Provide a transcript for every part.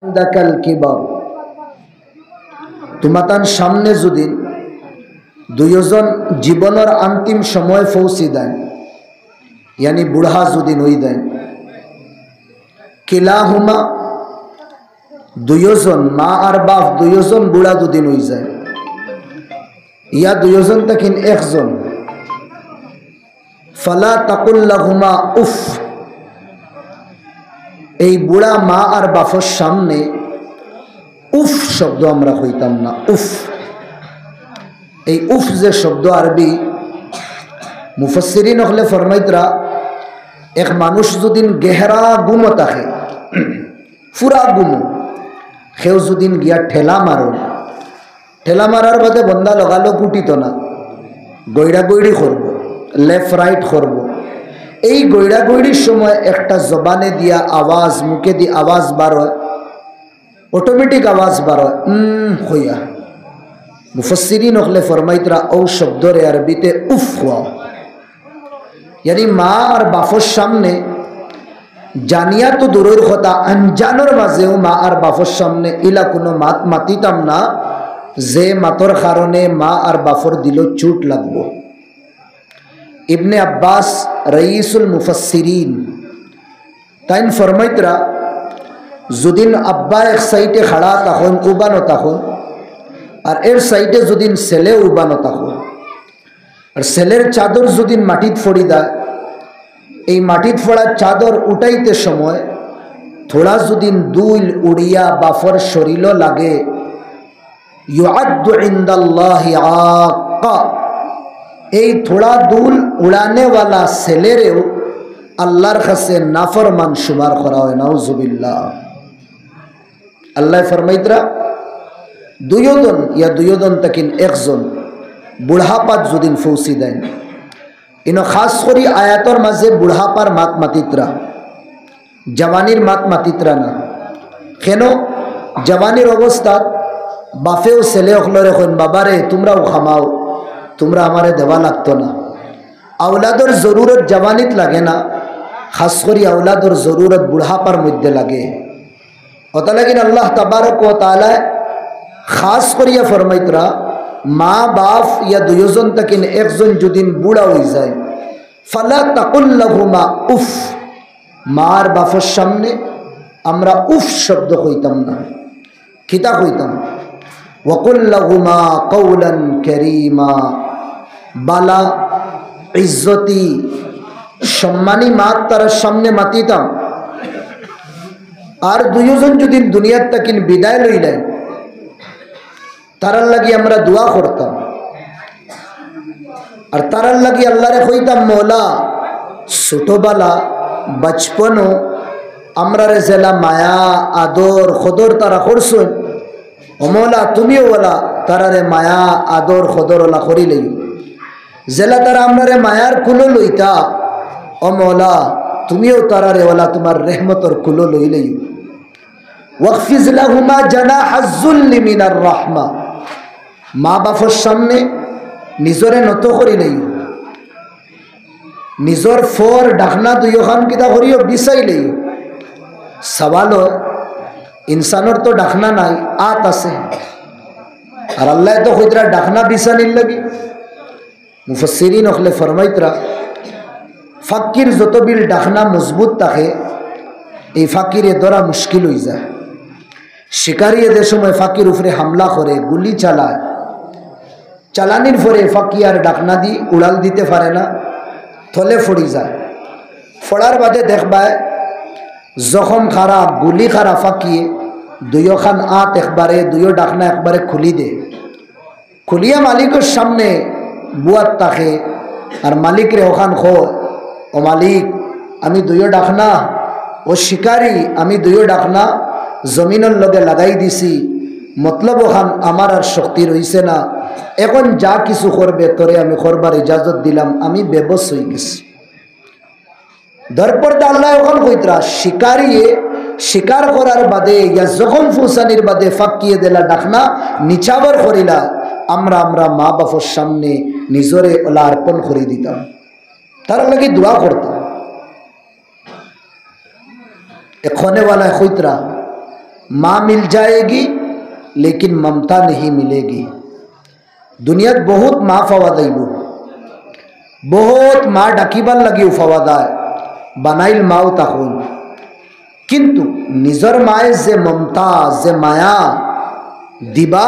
দাকাল কিবার তোমাতান সামনে যদি দুইজন জীবনের अंतिम সময় পৌঁছি দেন यानी বুড়া যদি হই দেন কিলাহুমা দুইজন মা আর বাপ দুইজন বুড়া যদি হই যায় ইয়া দুইজন তখন একজন ফালা তাকুল লাহুমা উফ এই বুড়া মা আর বাপের সামনে উফ শব্দ আমরা কইতাম না উফ এই উফ যে শব্দ আরবি মুফাসসিরিন হলে ফরমাইতরা এক মানুষ যদি গেহরা গুম থাকে পুরা গুম সেও যদি গিয়া ঠেলা মারার বাদে বন্দা লগালো কুটিত না গইড়া গইড়ি করব লেফট রাইট করব এই গইড়া গইড়ির সময় একটা জবানে দিয়া আওয়াজ মুখে দিয়ে আওয়াজ বার হয় অটোমেটিক আওয়াজ বার হয় হইয়া মুফাসসিরিন হলে ফরমাইতরা ও শব্দরে আরবিতে উফ হওয়া यानी माँ और बाफर सामने जानिया तो दूर होता अनजानर माजेও माँ और बाफर सामने इला कोनो मात मातिताम ना जे मातर कारणे माँ और बाफर दिलो चोट लागबो इब्ने अब्बास रईसुल मुफस्सिरीन ताइन फरमाइतरा जुदिन अब्बा एक साइडे खड़ा तखन उबानो तखन और एर साइडे जुदिन सेले उबानो तखन और सेलेर चादर जुदिन माटित फड़ी देয় এই মাটিত ফড়া চাদর উঠাইতে সময় থোড়া যদিন দুল উড়িয়া বাফর শরীর লাগে ইউআদ্দু ইনদাল্লাহি আক্কা এই থোড়া দুল উড়ানে वाला ছেলেরেও আল্লাহর কাছে নাফরমান শুমার করা হয় নাউজুবিল্লাহ আল্লাহ ফরমাইতরা দুইজন তকিন একজন বুড়াপাত যদিন ফৌসি দেন इनो खास करी आयातर माजे बुढ़ापार मात मातित्रा जवानीर मात मातित्रा ना केनो जवानीर अवस्था बाफेओ सेले अखलरे कन बाबारे तुमराओ खामाओ तुमरा हमारे देवा लागतो ना औलादर जरूरत जवानीत लागे ना खास करी औलादर जरूरत बुढ़ापार मध्य लागे अता लेकिन अल्लाह तबारक व तआला खास करिया फरमाइतरा माँ बाप या दुयोजन तकिन एकजन जुदिन बुढ़ा हो जाए फला ताकुल लहुमा उफ मार बाफर सामने আমরা উফ শব্দ কইতাম না কিতা কইতাম ওয়াকুল লাহুমা কওলান কারীমা বালা ইজ্জতি সম্মানী মাত তার সামনে মাতিতাম আর দুইজন যদি দুনিয়ার তাকিন বিদায় লইলেন तारार लगी हमरा दुआ करताम और तारार लगी अल्लाह रे कइताम मौला छोटोबाला बचपनो हमरा रे जेला माया आदर खदर तारा करछो ओ मौला तुमिও वाला तारा रे माया आदर खदर वाला करि लइयो जेला तारा हमरा रे मायार कुलो लइता ओ मौला तुमिও तारा रे वाला तुम्हार रहमतर कुलो लइ लइयो वक्फिज लहुमा जनाहज़ुल्ल मिनार रहमा माँ बापर सामने निजरे নত करी लई निजर फोर डाकना दुयोखान किता करियो बिसाई लई सवाल इंसानर तो डाकना नाई आत आसे और अल्लाह तो खुदरा डाकना बिसा नहीं लगी मुफस्सिरीन अखले फरमाइतरा फाकिर जतो बिल डाकना मजबूत থাকে এই ফাকিরে ধরা মুশকিল হয়ে যায় শিকারী এদের সময় ফাকির উপরে হামলা করে গুলি চালায় চালানির পরে ফাকি আর ডাকনা দি উড়াল দিতে পারে না থলে ফড়ি যায় ফড়ার বাদে দেখবায় জখম খারাপ গুলি খারাপ ফাকিয়ে দুইখান আত একবারে দুইও ডাকনা একবারে খুলি দে খুলিয়া মালিকের সামনে বুয়াত থাকে আর মালিক রে ওখান খো ও মালিক আমি দুইও ডাকনা ও শিকারী আমি দুইও ডাকনা জমিনের লগে লাগাই দিছি मतलब ওখান আমার আর শক্তি রইছে না এখন যা কিছু করবে তোরে আমি করবার ইজাজত দিলাম আমি বেবস হই গেছি দরপরদা আল্লাহ ওখান কইতরা শিকারিয়ে শিকার করার বাদে ইয়া যখন ফুসানির বাদে ফাকিয়ে দেলা ডাকনা নিচাবার করিলা আমরা মা বাবার সামনে নিজরে ওলা অর্পণ করে দিতাম তার লাগি দোয়া করতাম এখনে वाला কইতরা माँ मिल जाएगी लेकिन ममता नहीं मिलेगी। दुनिया बहुत माँ फवा दैबो, बहुत माँ डाकिबार लगी फवादा बनाइल माओ तখন, किन्तु निजर माए जे ममता जे माया दिबा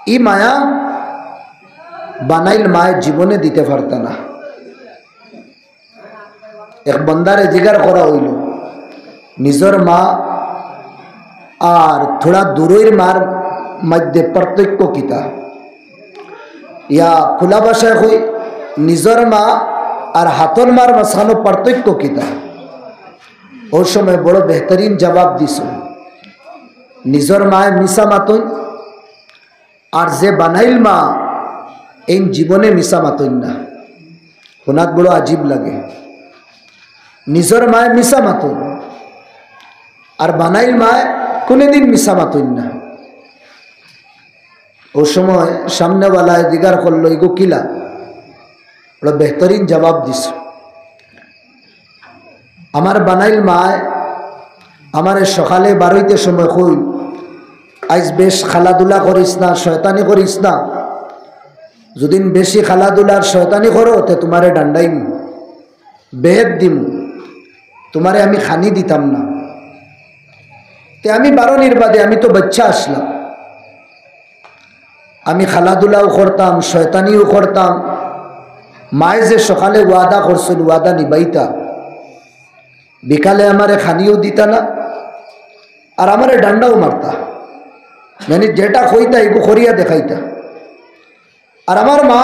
इ माया बनाइल माए जीवने दीते पारता ना। एक बंदारे जिगार करा हইল निजर माँ और थोड़ा दूरेर मार मध्य पार्थक्य किता, या खुला भाषाय कই निजर माँ और हाथर मार माঝখানো पार्थक्य किता। ওই সময় বড় বেহতরিন জবাব দিছো, নিজর মায় মিশা মাতন আর যে বানাইল মা এই জীবনে মিশা মাতন না। শোনাত বড় আজীব লাগে। নিজর মায় মিশা মাতন আর বানাইল মায় কোনদিন মিশা মাতন না। ওই সময় সামনেওয়ালায় জিজ্ঞার করলো এগো কিলা, বড় বেহতরিন জবাব দিছো, আমার বানাইল মায় আমারে সকালে বারোইতে সময় কই আজ বেশ খেলাধুলা করিস না, শয়তানি করিস না, যদি বেশি খেলাধুলার শয়তানি করো তে তোমারে ডান্ডাইম, বেহেদ দিম, তোমারে আমি খানি দিতাম না। তে আমি বারণের বাদে আমি তো বাচ্চা আসলাম, আমি খেলাধুলাও করতাম শয়তানিও করতাম। মায়ে যে সকালে ওয়াদা করছিল ওয়াদা নিবাইতা, বিকালে আমারে খানিও দিতা না আর আমারে ডান্ডাও মারতা, মানে যেটা কইতা এগু করিয়া দেখাইতা। আর আমার মা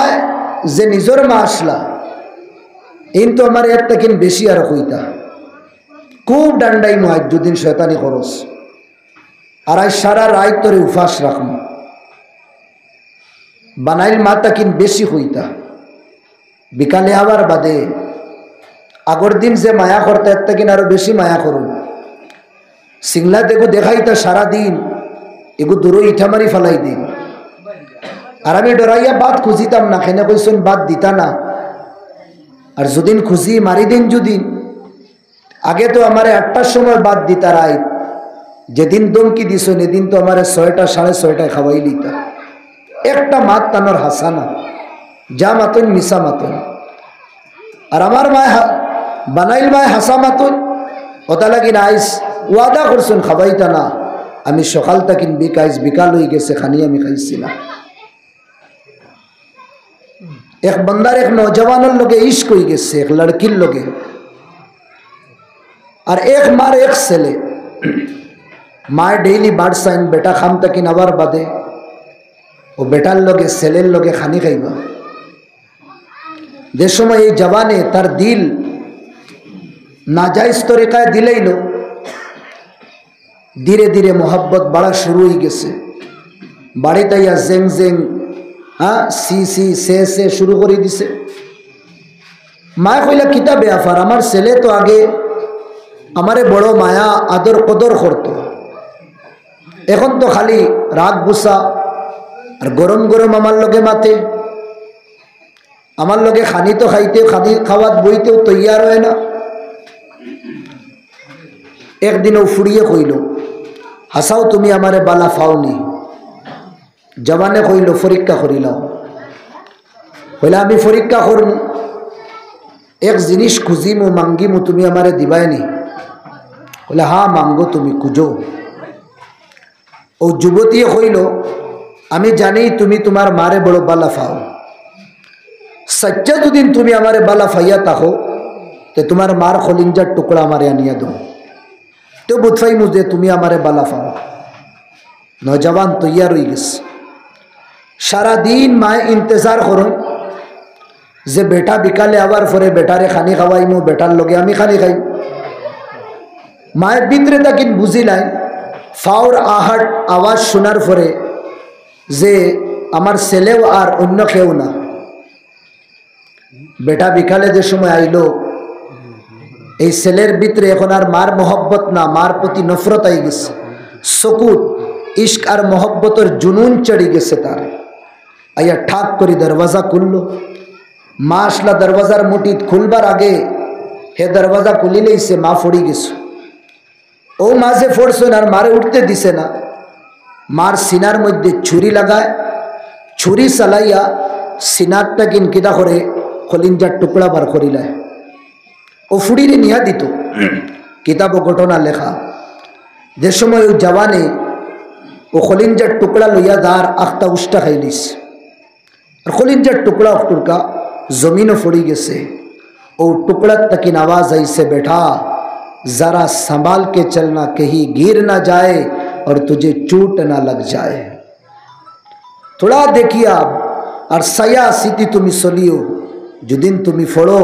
যে নিজের মা আসলা ইন তো আমার এর থেকে বেশি আর কইতা, খুব ডান্ডাই মহাজ দুদিন শয়তানি খরচ, আর আজ সারা রাত তোরে উপাস রাখম। বানাইল মা তাকিন বেশি কইতা, বিকালে আবার বাদে আগর দিন যে মায়া করতে এর থেকে আরো বেশি মায়া করুন। সিংলা দেখো দেখাইতা সারাদিন এগু দূরে ইঠা মারি ফেলাই দিন, আর আমি ডরাইয়া বাদ খুঁজিতাম না, খেনে কইসন বাদ দিতা না। আর যদিন খুঁজি মারি দিন যদিন আগে তো আমার 8টার সময় বাদ দিতা রাত, যেদিন দমকি দিস এদিন তো আমার 6টা 6:30 খাওয়াই লিতা। একটা মাত তানোর হাসানা যা মাতন মিশা মাতন। আর আমার মায় বানাইল মায় হাসা মাতন, ওটা লাগি না আইস ওয়াদা করছেন খাবাইতা না, আমি সকাল তাকিন বিকাইস বিকাল হয়ে গেছে খানি আমি খাইছি না। এক বন্দার এক নৌজওয়ানের লগে ইশক হয়ে গেছে, এক লড়কির লগে, আর এক মার এক ছেলে। মায় ডেইলি বাড়সাইন বেটা খাম তাকিন আবার বাদে ও বেটার লগে ছেলের লগে খানি খাইবা। যে সময় এই জওয়ানে তার দিল নাজাইজ তরিকায় দিলেইল, ধীরে ধীরে মোহাব্বত বাড়া শুরু হয়ে গেছে। বাড়িতে ইয়া জেং জেং সি সি সে শুরু করে দিছে। মায় কইলা কিতা বেয়াফার, আমার ছেলে তো আগে আমারে বড় মায়া আদর কদর করতো, এখন তো খালি রাগ গুসা আর গরম গরম আমার লগে মাতে, আমার লগে খানি তো খাইতে খানি খাওয়াত বইতেও তৈয়ার হয় না। একদিনও ফুরিয়ে কইল হাসাও তুমি আমারে বালা ফাওনি। জবানে কইল পরীক্ষা করিলাম, কইলা আমি পরীক্ষা করম, এক জিনিস খুঁজিমু মাঙ্গিমু তুমি আমারে দিবাইনি। কইলা হ্যাঁ মাঙ্গো তুমি খুঁজো। ও যুবতী কইল আমি জানি তুমি তোমার মারে বড় বালা ফাও, সচ্চা দুদিন তুমি আমারে বালা ফাইয়া তাকো তো তোমার মার খলিঞ্জার টুকরা আমারে আনিয়া দো, তো বুঝাই মুঝে তুমি আমারে বালা ফাও। নজওয়ান তৈয়ার হয়ে গেছে। সারাদিন মায়ে ইন্তজার করুন যে বেটা বিকালে আবার পরে বেটারে খানি খাওয়াইমু, বেটার লগে আমি খানি খাই। মায়ের ভিতরে তাকিন বুঝিলাই ফাওর আহাট আওয়াজ শোনার পরে যে আমার ছেলেও আর অন্য কেউ না। বেটা বিকালে যে সময় আইলো, এই ছেলের ভিতরে এখন আর মার মহব্বত না, মার প্রতি নফরত আই গেছে। সকুত ইশক আর মহব্বতের জুনুন চড়ি গেছে তার। আইয়া ঠাক করে দরওয়াজা খুললো। মা আসলা দরওয়াজার মুঠিত খুলবার আগে হে দরওয়াজা খুলিলেই সে মা ফড়ি গেছে। ও মাঝে পড়ছেন আর মারে উঠতে দিছে না, মার সিনার মধ্যে ছুরি লাগায়, ছুরি চালাইয়া সিনারটা কিনকিটা করে কলিঞ্জার টুকরা বার করিলায়। ও ফুড়িরে নিয়া দিত। কিতাব ও ঘটনা লেখা, যে সময় ও জওয়ানে ও কলিঞ্জার টুকরা লইয়া দার আখতা উষ্টা খাইলিস, আর কলিঞ্জার টুকরা টুকরা জমিনও পড়ি গেছে। ও टुकड़ा तकिन आवाज ऐसे बैठा, जरा संभाल के चलना, कहीं गिर ना जाए और तुझे चोट ना लग जाए। थोड़ा देखिए आप और सया सीती तुम्हें चलियो, जो दिन तुम्हें फोड़ो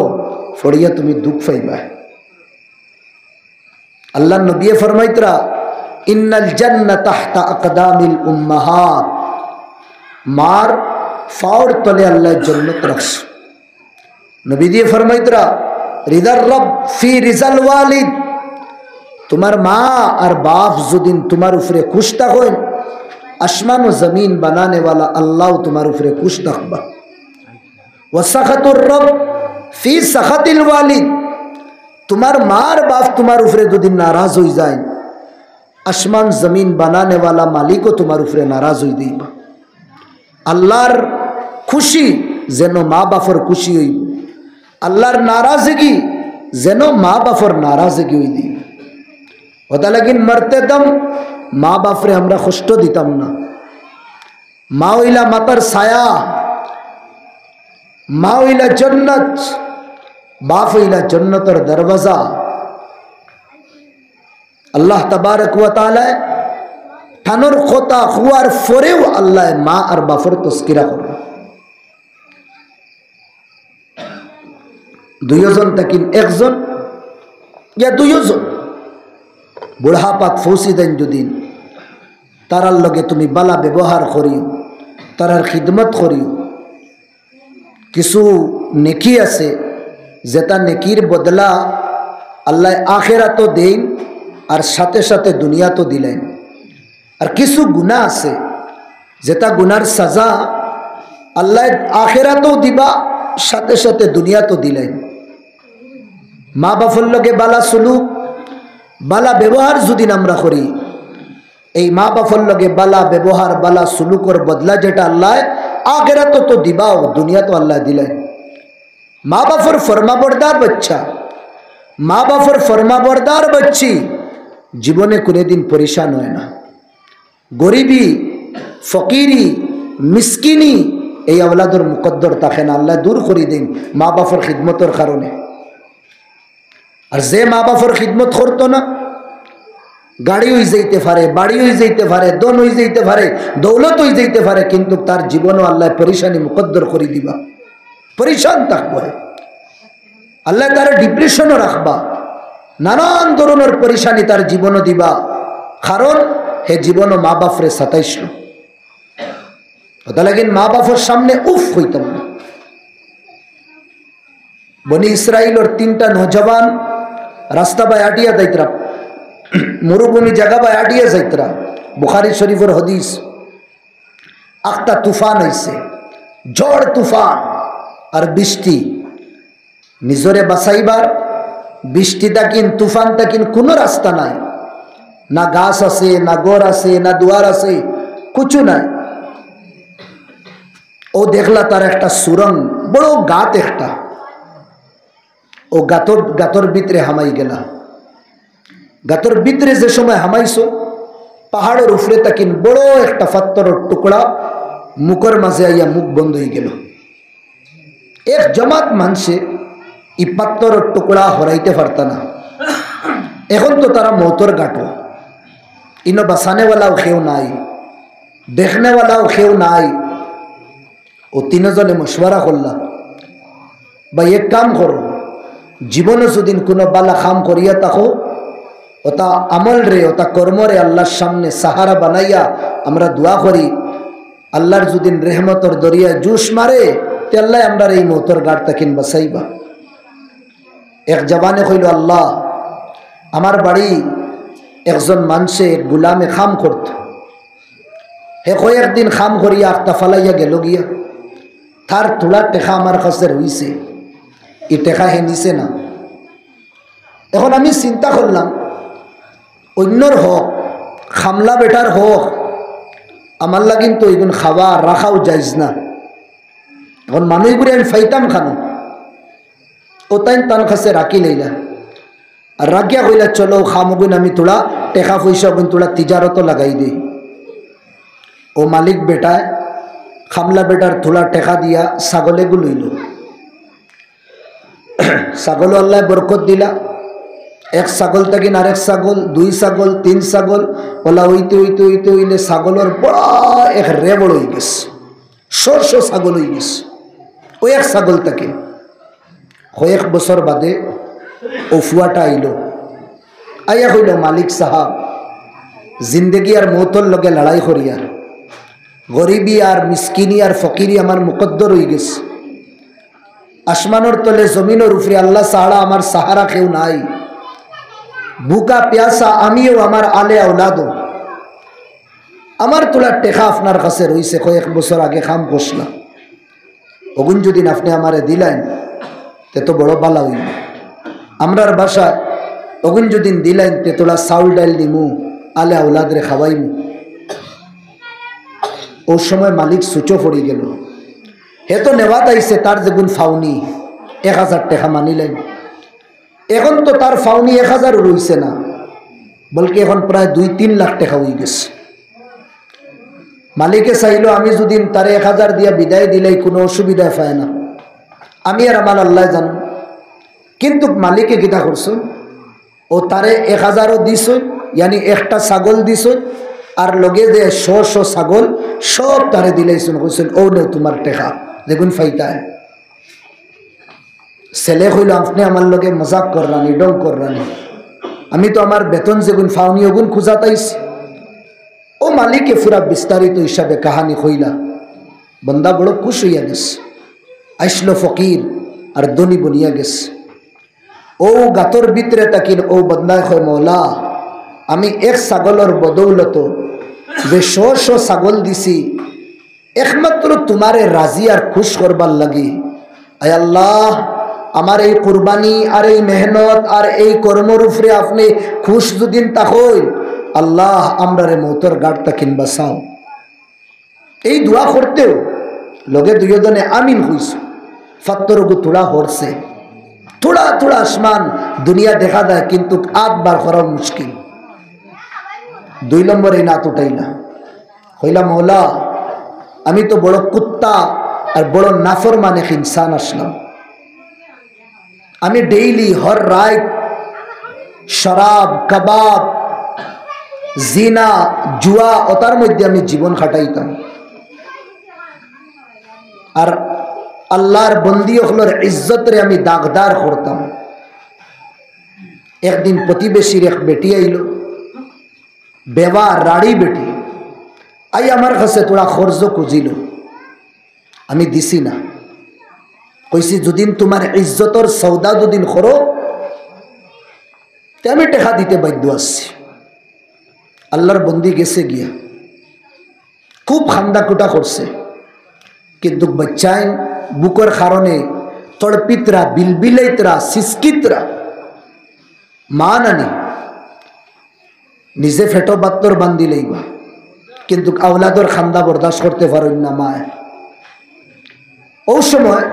फोड़िया तुम्हें दुख फाइबा। अल्लाह नबी फरमाइतरा इन्नल जन्नत तहता अक़दामिल उम्महात, मार फाड़ तले अल्लाह जन्नत रख्स। नबी दिए फरमाइतरा रिदर रब फी रिजल वालिद, तुम्हार माँ और बाप जो दिन तुम्हारे ऊपरे खुश तक हो, आसमान व जमीन बनाने वाला अल्लाह तुम्हारे ऊपरे खुश तकबा। व सखतुर रब फी सखतिल वालिद, तुम्हार माँ और बाप तुम्हारे ऊपरे दो दिन नाराज हो जाए, आसमान जमीन बनाने वाला मालिक को तुम्हारे ऊपरे नाराज हो दीबा। अल्लाहर खुशी जेनो माँ बापर खुशी हुई, अल्लाहर नाराजगी जेनो माँ बापर नाराजगी हुई दी होता। लेकिन मरते दम माँ बापरे हमरा कष्ट दिताम ना। माँ हইলা मातार ছায়া, माँ हইলা जन्नत, बाप हইলা जन्नतर दरवाजा। अल्लाह तबारक व ताआला ठानर खोता खुआर फरेও अल्लाह माँ और बापर तस्किरा कर। দুইজন তাকিন একজন ইয়া দুইজন বুড়াপাত ফৌসি দেন, যদি তারার লগে তুমি বালা ব্যবহার করিও, তারার খিদমত করিও, কিছু নেকি আছে যেটা নেকির বদলা আল্লাহ আখিরাতও দেন আর সাথে সাথে দুনিয়াতেও দিলেন। আর কিছু গুনাহ আছে যেটা গুনার সাজা আল্লাহ আখিরাতেও দিবা সাথে সাথে দুনিয়াতেও দিলেন। মা বাপর লগে বালা সুলুক বালা ব্যবহার যদি আমরা করি, এই মা বাপর লগে বালা ব্যবহার বালা সুলুকর বদলা যেটা আল্লাহ আখিরাতে তো দিবাও দুনিয়া তো আল্লাহ দিলেন। মা বাপর ফরমাবরদার বাচ্চা, মা বাপর ফরমাবরদার বাচ্চি জীবনে কোনোদিন পরেশান হয় না। গরিবি ফকিরি মিসকিনি এই আওলাদর মুকদ্দর থাকে না, আল্লাহ দূর করে দিন মা বাপর খিদমতর কারণে। আর যে মা বাপর খিদমত করতো না, গাড়ি হয়ে যাইতে পারে, বাড়ি হয়ে যাইতে পারে, দন হয়ে যাইতে পারে, দৌলত হয়ে যাইতে পারে, কিন্তু তার জীবনও আল্লাহ পরেশানি মুকদ্দর করে দিবা, পরেশান থাকবো। আল্লাহ তার ডিপ্রেশনও রাখবা, নানান ধরনের পরেশানি তার জীবনও দিবা, কারণ হে জীবনও মা বাপরে সাতাইশলো। লাগিন মা বাপর সামনে উফ হইতাম না। বনি ইসরাইলর 3টা নৌজওয়ান রাস্তা বাই আটিয়া যাইতরা, মরুভূমি জায়গা বাই আটিয়া যাইতরা। বুখারী শরীফের হাদিস, একটা তুফান হইছে, ঝড় তুফান আর বৃষ্টি। নিজরে বাঁচাইবার বৃষ্টি তাকিন তুফান তাকিন কোনো রাস্তা নাই, না গাছ আছে, না গড় আছে, না দুয়ার আছে, কিছু নাই। ও দেখলা তার একটা সুরঙ্গ, বড় গাত একটা, ও গাতর ভিতরে হামাই গেলা। গাতর ভিতরে যে সময় হামাইছো, পাহাড়ের উপরে তাকিন বড় একটা পাথরের টুকরা মুখের মাঝে আইয়া মুখ বন্ধ হয়ে গেল। এক জমাত মানুষে এই পাথরের টুকরা হরাইতে পারত না। এখন তো তারা মৌতর গাটো, ইনো বাঁচানেওয়ালাও কেউ নাই, দেখনেওয়ালাও কেউ নাই। ও 3জনে মশওয়ারা করলাম, বা এক কাম করো, জীবনে যদি কোনো বালা কাম করিয়া থাকো, ওটা আমল রে ওটা কর্ম রে আল্লাহর সামনে সাহারা বানাইয়া আমরা দোয়া করি, আল্লাহর যদি রেহমতর দরিয়ায় জুস মারে তে আল্লাহ আমরা এই মৌতর গাড় তাকিন বাঁচাইবা। এক জবানে কইল, আল্লাহ আমার বাড়ি একজন মানুষে গুলামে খাম করত, হে কয়েকদিন খাম করিয়া আখতা ফালাইয়া গেল গিয়া, তার তোলা টেকা আমার কাছে রইছে, এই টেকা হে নিছে না। এখন আমি চিন্তা করলাম, অন্যর হক, খামলা বেটার হক, আমার লাগিন তো এগুন খাওয়া রাখাও যাইজ না। এখন মানুষগুলি আমি ফাইতাম খানো, ও তাই তার কাছে রাখি লইলা, আর রাখিয়া কইলা চলো খামগুন আমি তোলা টেকা পয়সা গুন তোলা তিজারত লাগাই দিই। ও মালিক বেটায় খামলা বেটার তোলা টেকা দিয়া ছাগলে গুলইল। ছাগল আল্লাহ বরকত দিলা, এক ছাগল থাকি আরেক ছাগল, দুই ছাগল, তিন ছাগল, ওলা হইতে হইতে হইতে হইলে ছাগলের বড় এক রেবড় হয়ে গেছে, শস্য ছাগল হয়ে গেছে। ওই এক ছাগল থাকি কয়েক বছর বাদে ও ফুয়াটা আইল, আইয়া কইল মালিক সাহাব জিন্দগি আর মৌতর লগে লড়াই করি, আর গরিবী আর মিসকিনি আর ফকিরি আমার মুকদ্দর হয়ে গেছে। আসমানোর তলে জমিনের উপরে আল্লাহ সাহারা আমার সাহারা কেউ নাই, ভুকা প্যাসা আমিও আমার আলে আওলাদও, আমার তোলা টেকা আপনার কাছে রইছে, কয়েক বছর আগে খাম বসলাম, ওগুন যদি আপনি আমারে দিলেন তে তো বড় বালা হইল। আমরার বাসায় ওগুন যদি দিলেন তে তোলা চাউল ডাইল দিমু, আলে আওলাদরে খাওয়াইমু। ও সময় মালিক সুচো পড়ি গেল, হে তো নেওয়াত আইসে তার যেগুন ফাউনি 1000 টাকা মানিলেন। এখন তো তার ফাউনি 1000 রইছে না, বলকে এখন প্রায় 2-3 লাখ টাকা হয়ে গেছে। মালিকে চাইল আমি যদি তারে 1000 দিয়া বিদায় দিলেই কোনো অসুবিধা পায় না, আমি আর আমার আল্লাহ জানো। কিন্তু মালিকে গীতা করছো, ও তারে 1000ও দিস, ইয়ানি একটা ছাগল দিস, আর লগে যে 100 ছাগল সব তারে দিলেইছেন, কইছেন ও নে তোমার টেকা দেখুন ফাইতায়। ছেলে হইল আপনি আমার লগে মজাক কররানি, ডং কররানি, আমি তো আমার বেতন যেগুন ফাউনি ওগুন খুঁজা তাইছি। ও মালিকে পুরা বিস্তারিত হিসাবে কাহানি কইলা, বন্দা বড় খুশ হইয়া গেছে, আইসলো ফকির আর ধনী বনিয়া গেছে। ও গাতর ভিতরে তাকিন ও বন্দায় কয় মৌলা আমি এক ছাগলের বদৌলত যে 100 ছাগল দিছি একমাত্র তোমারে রাজি আর খুশ করবার লাগি। আয় আল্লাহ আমার এই কুরবানি আর এই মেহনত আর এই কর্মর উপরে আপনি খুশ যদি তাকই, আল্লাহ আমরারে মৌতর গাড় তাকিন বাঁচাও। এই দোয়া করতেও লগে দুইজনে আমিন হইস। ফাত্তরগু তোড়া হরছে, থোড়া থোড়া আসমান দুনিয়া দেখা যায়, কিন্তু আটবার করা মুশকিল। 2 নম্বরে নাত উঠাইলা, হইলা মৌলা আমি তো বড় কুত্তা আর বড় নাফরমান এক ইনসান আসলাম, আমি ডেইলি হর রাত শরাব কাবাব জিনা জুয়া ওটার মধ্যে আমি জীবন কাটাইতাম, আর আল্লাহর বন্দী হলোর ইজ্জতরে আমি দাগদার করতাম। একদিন প্রতিবেশীর এক বেটি আইল, বেবা রাড়ি বেটি, আই আমার কাছে তোরা খরচ খুঁজিল, আমি দিছি না, কইছি যদিন তোমার ইজ্জতর সৌদা দুদিন করো তে আমি টেকা দিতে বাধ্য আসছি। আল্লাহর বন্দি গেছে গিয়া খুব খান্দা কুটা করছে, কিন্তু বাচ্চায় বুকের কারণে তড়পিতরা বিলবিলাইতরা সিসকিতরা মা নানি নিজে ফেটো বাত্তর বান্ধি লইবা, কিন্তু আওলাদর খান্দা বরদাস্ত করতে পারেন না মা। ও সময়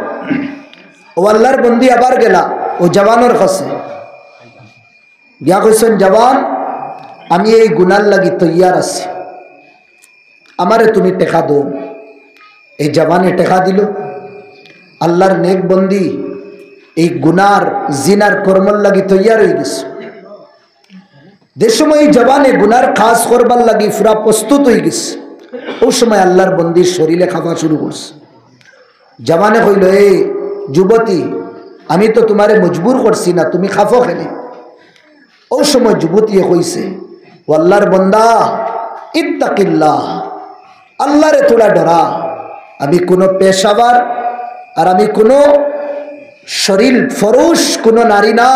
ও আল্লাহর বন্দি আবার গেলা ও জওয়ানোর কাছে গিয়া কইছেন, জওয়ান আমি এই গুনার লাগি তৈয়ার আছি, আমারে তুমি টেকা দো। এই জওয়ানে টেকা দিল। আল্লাহর নেক বন্দি এই গুনার জিনার কর্মর লাগি তৈয়ার হয়ে গেছে। যে সময় এই জওয়ানে গুনার খাস করবার লাগি পুরা প্রস্তুত হয়ে গেছে, ওই সময় আল্লাহর বন্দির শরীরে খাওয়া শুরু করছে। জওয়ানে কইল, এই যুবতী আমি তো তোমারে মজবুর করছি না, তুমি খাফো খেলে। ওই সময় যুবতীয়ে কইছে, ও আল্লাহর বন্দা ইত্তাকিল্লাহ, আল্লাহরে তোরা ডরা, আমি কোনো পেশাবার আর আমি কোনো শরীর ফরুষ কোনো নারী না,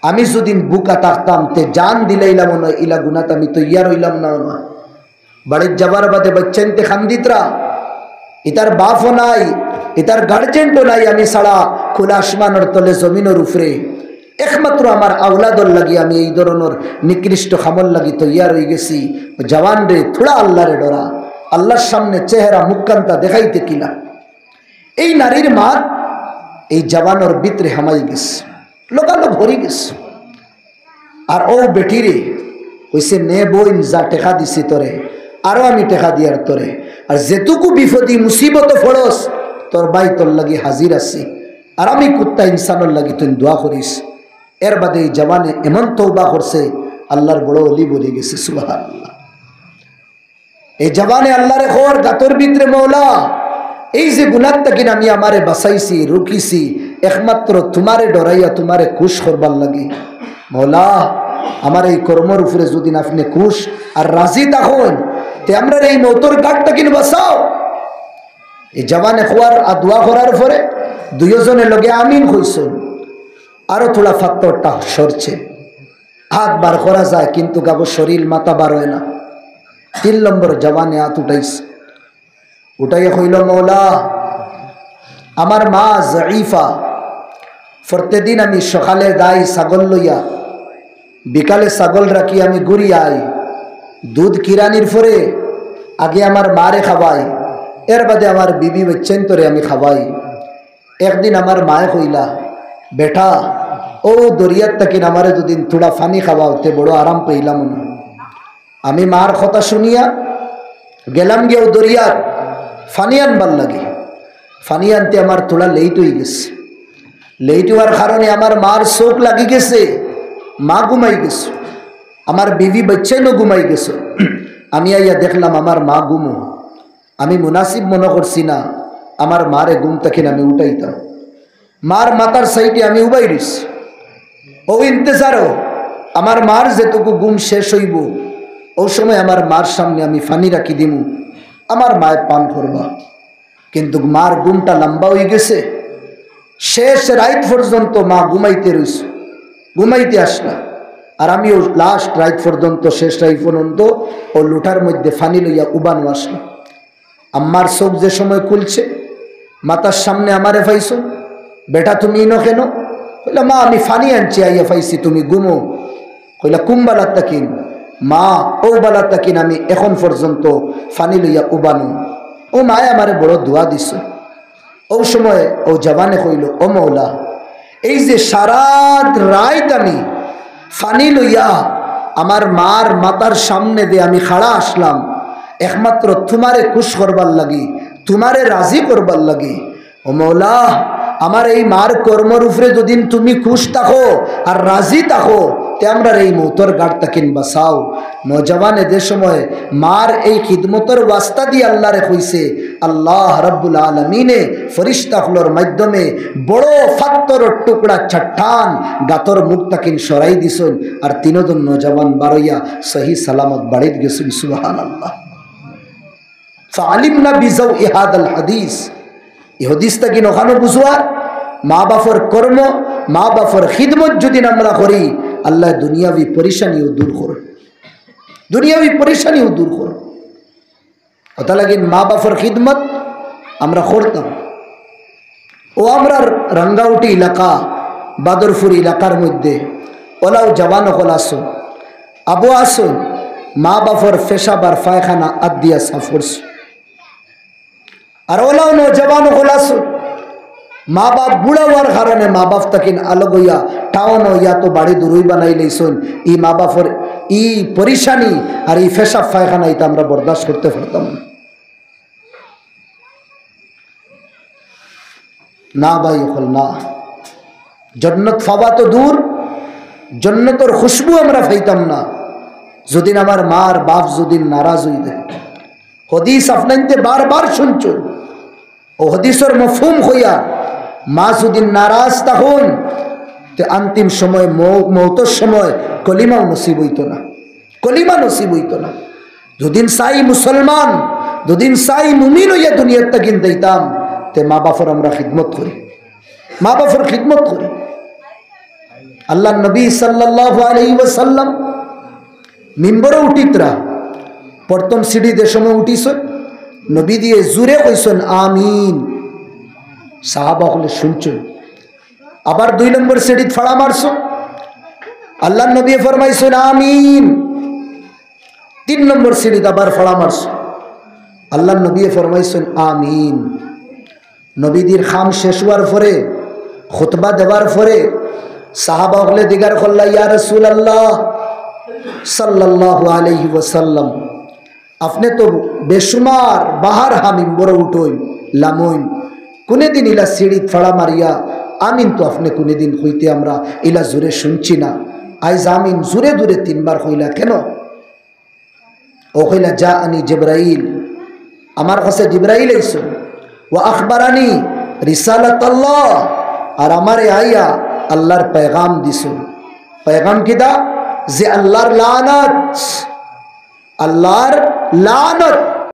আমি যদি বুকা থাকতাম তে জান দিলাইলাম না, ইলা গুনাত আমি তৈয়ার হইলাম না। বাড়ির যাবার বাদে বাচ্চানতে খান্দিতরা, ইতার বাপও নাই, ইতার গার্জেন্টও নাই, আমি ছাড়া খোলা আসমানের তলে জমিনের উপরে একমাত্র আমার আওলাদর লাগি আমি এই ধরনের নিকৃষ্ট খামল লাগি তৈয়ার হয়ে গেছি। জওয়ান রে থোড়া আল্লাহরে ডরা, আল্লাহর সামনে চেহারা মুখকান্তা দেখাইতে কিলা। এই নারীর মা এই জওয়ানোর ভিতরে হামাই গেছে, লোকালোক ভরি গেছে। আর ও বেটিরে কইছে নে বইন যা টেকা দিছি তোরে, আরো আমি টেকা দিয়ার তোরে, আর যেটুকু বিপদী মুসিবত ফড়স তোর ভাই তোর লাগি হাজির আছি, আর আমি কুত্তা ইনসানের লাগি তুই দোয়া করিস। এর বাদে এই জওয়ানে এমন তওবা করছে, আল্লাহর বড় ওলি বলে গেছে সুবহানাল্লাহ। এই জওয়ানে আল্লাহরে খবর গাতর ভিতরে মওলা এই যে গুনাহ থেকে আমি আমারে বাঁচাইছি রুকিছি একমাত্র তোমারে ডরাইয়া তোমারে খুশ করবার লাগি। মওলা আমার এই কর্মর উপরে যদি আপনি খুশ আর রাজি থাকুন তে আমরা এই মৌতর ঘাটটা কিনে বাঁচাও। এই জওয়ানে খোয়ার আর দোয়া করার পরে দুইজনের লগে আমিন হইছেন। আরো থোড়া ফাত্তরটা সরছে, হাত বার করা যায় কিন্তু গাবো শরীর মাথা বার হয় না। 3 নম্বর জওয়ানে হাত উঠাইছে, উঠাইয়া কইল মওলা আমার মা জঈফা, প্রত্যেকদিন আমি সকালে যাই ছাগল লইয়া, বিকালে ছাগল রাখি আমি ঘুরি আই, দুধ কিরানির পরে আগে আমার মারে খাওয়াই, এর বাদে আমার বিবি বাচ্চান্তরে আমি খাওয়াই। একদিন আমার মায়ে কইলা বেটা ও দরিয়ার তাকিন আমারে দুদিন থোড়া ফানি খাওয়াওতে বড় আরাম পাইলাম না। আমি মার কথা শুনিয়া গেলাম গিয়ে দরিয়ার ফানি আনবার লাগে। ফানি আনতে আমার থোড়া লেট হয়ে গেছে, লেট হওয়ার কারণে আমার মার চোখ লাগি গেছে, মা ঘুমাই গেছে, আমার বিবি বাচ্চাইনও ঘুমাই গেছে। আমি আইয়া দেখলাম আমার মা ঘুমো। আমি মুনাসিব মনে করছি না আমার মারে ঘুম থাকেন আমি উঠাইতাম। মার মাথার সাইডে আমি উবাই দিছি, ও ইন্তজারও আমার মার যেটুকু ঘুম শেষ হইব ও সময় আমার মার সামনে আমি ফানি রাখি দিমু, আমার মায়ে পান করবা। কিন্তু মার ঘুমটা লম্বা হয়ে গেছে, শেষ রাত পর্যন্ত মা ঘুমাইতে রইছে, ঘুমাইতে আসলা। আর আমিও লাস্ট রাত পর্যন্ত শেষ রাত পর্যন্ত ও লুটার মধ্যে ফানি লইয়া উবানো আসলাম। আম্মার চোখ যে সময় খুলছে মাতার সামনে আমারে পাইছো, বেটা তুমি ইনো কেন? কইলা মা আমি ফানি আনছি আইয়া পাইছি তুমি ঘুমো। কইলা কুম্বালার তাকিন? মা ও বালার তাকিন আমি এখন পর্যন্ত ফানি লইয়া উবানো। ও মায় আমারে বড় দোয়া দিছ। ও সময় ও জওয়ানে কইল ও মওলা এই যে সারা রাত আমি ফানি লইয়া আমার মার মাতার সামনে দিয়ে আমি খাড়া আসলাম একমাত্র তোমারে খুশ করবার লাগি, তোমারে রাজি করবার লাগি। ও মওলা আমার এই মার কর্মর উপরে যদি তুমি খুশ থাকো আর রাজি থাকো তে আমরা এই মৌতর গাড় তাকিন বাঁচাও। নজওয়ানে যে সময় মার এই খিদমতর ওয়াস্তা দিয়ে আল্লাহরে কইছে, আল্লাহ রব্বুল আলমিনে ফরিস্তাগুলোর মাধ্যমে বড় ফাত্তরের টুকরা চট্টান গাতর মুখ তাকিন সরাই দিছেন। আর তিনজন নজওয়ান বারইয়া সহি সালামত বাড়িত গেছেন। সুবহানাল্লাহ। ফাআলিমনা বিজাউই হাদাল হাদিস, এই হাদিসটা কি ওখানে বুঝুয়া মা বাপর কর্ম মা বাপর খিদমত যদি আমরা করি আল্লাহ দুনিয়াবি পরেশানিও দূর করো, দুনিয়াবি পরেশানিও দূর করো। কথা লাগে মা বাপর খিদমত আমরা করতাম। ও আমরা রাঙ্গাউটি এলাকা বাদরপুর এলাকার মধ্যে ওলাও জওয়ান হল আসো আবু আসো মা বাপর পেশাবার পায়খানা আদিয়া সাফরস। আর ওলাও নজওয়ান হল আসো মা বাপ বুড়া হওয়ার কারণে মা বাপ তাকিন আলগ হইয়া টাউন হইয়া তো বাড়ি দূরই বানাই লইছন। ই মা বাপর ই পরিশানি আর এই পেশাব পায়খানা এটা আমরা বরদাস্ত করতে পারতাম না ভাই। হল না জন্নত পাওয়া তো দূর, জন্নতর খুশবু আমরা পাইতাম না যদি আমার মার বাপ যদি নারাজ হই দেয়। হদিস আপনাইতে বারবার শুনছ ও হদিসের মফহুম হইয়া মা যদি নারাজ তখন তে অন্তিম সময় মৌতের সময় কলিমাও নসিব হইত না, কলিমা নসিব হইত না। দুদিন সাই মুসলমান দুদিন সাই মুমিন হইয়া দুনিয়ার তাকিন দিতাম তে মা বাপর আমরা খিদমত করি, মা বাপর খিদমত করি। আল্লাহ নবী সাল্লাল্লাহু আলাইহি ওয়াসাল্লাম মিম্বরে উঠিতরা প্রথম সিঁড়ি যে সময় উঠিস নবী দিয়ে জুড়ে কইসন আমিন, সাহাবা হলে শুনছেন। আবার 2 নম্বর সিঁড়ি ফাড়া মারছ আল্লাহ নবী ফরমাইছেন আমিন। 3 নম্বর সিঁড়িতে আবার ফড়া মারছে, আল্লাহ নবী ফরমাইছেন আমিন। নবীদের খাম শেষ হওয়ার পরে, খুতবা দেওয়ার পরে সাহাবা হলে দিগার করলা, ইয়া রাসূলুল্লাহ সাল্লাল্লাহু আলাইহি ওয়াসাল্লাম, আপনি তো বেশুমার বাহার হামিম বড় উঠোই লামইন, কোনদিন ইলা সিঁড়িত ফাড়া মারিয়া আমিন তো আপনি কোনদিন হইতে আমরা ইলা জোরে শুনছি না, আইজ আমিন জোরে জোরে 3 বার হইলা কেন? ও কইলা যা আনি জিবরাইল, আমার কাছে জিবরাইল আইছো, ওয়া আখবারানি রিসালাতাল্লাহ, আর আমারে আইয়া আল্লাহর পেগাম দিছো। পেগাম কিদা? যে আল্লাহর লানত, আল্লাহর লানত